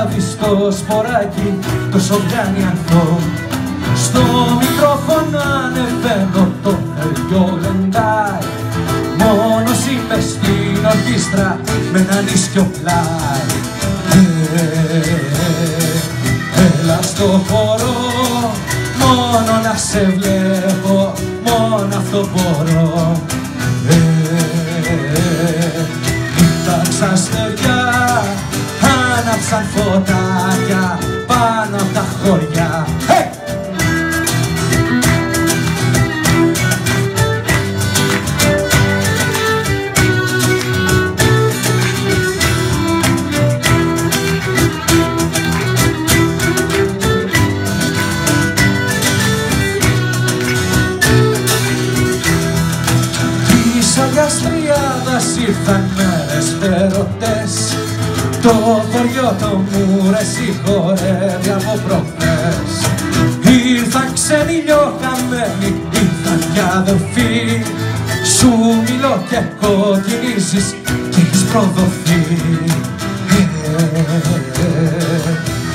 λάβει στο σποράκι το σογκάνι ανθό. Στο μικρόφωνο ανεβαίνω, το χεριό λεντάει. Μόνος είμαι στην ορχήστρα με έναν ίσκιο πλάι. Έλα στο χώρο, μόνο να σε βλέπω, μόνο αυτό μπορώ. Κοίταξα αστέρια, άναψαν φωτάκια πάνω απ' τα χωριά. Αλλιάς τριάδας ήρθαν μέρες περωτές. Το χωριό το Μουρέσι χορεύει από προχθές. Ήρθαν ξένοι λιοχαμένοι, ήρθαν κι αδελφοί. Σου μιλώ και κοκκινίζεις κι έχεις προδοθεί.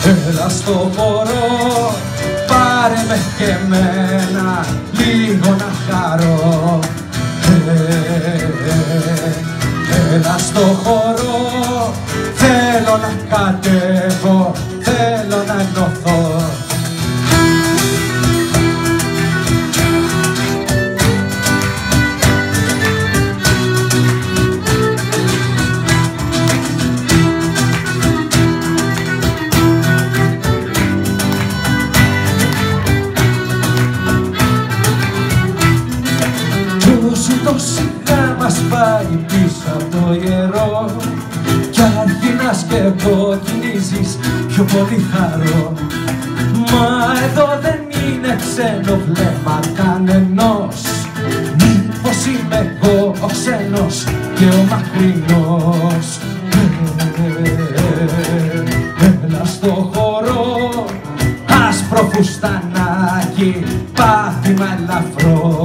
Έλα στο χώρο, πάρε με και εμένα λίγο να χαρώ. Έλα στο χώρο, θέλω να κατέβω, θέλω να ενωθώ. Το σιγά μας πάει πίσω από το ιερό κι αρχινάς και κοκκινίζεις πιο πολύ χαρώ. Μα εδώ δεν είναι ξένο βλέμμα κανενός. Μήπως είμαι εγώ ο ξένος και ο μακρινός. Έλα στο χώρο, άσπρο φουστανάκι, πάθημα ελαφρό.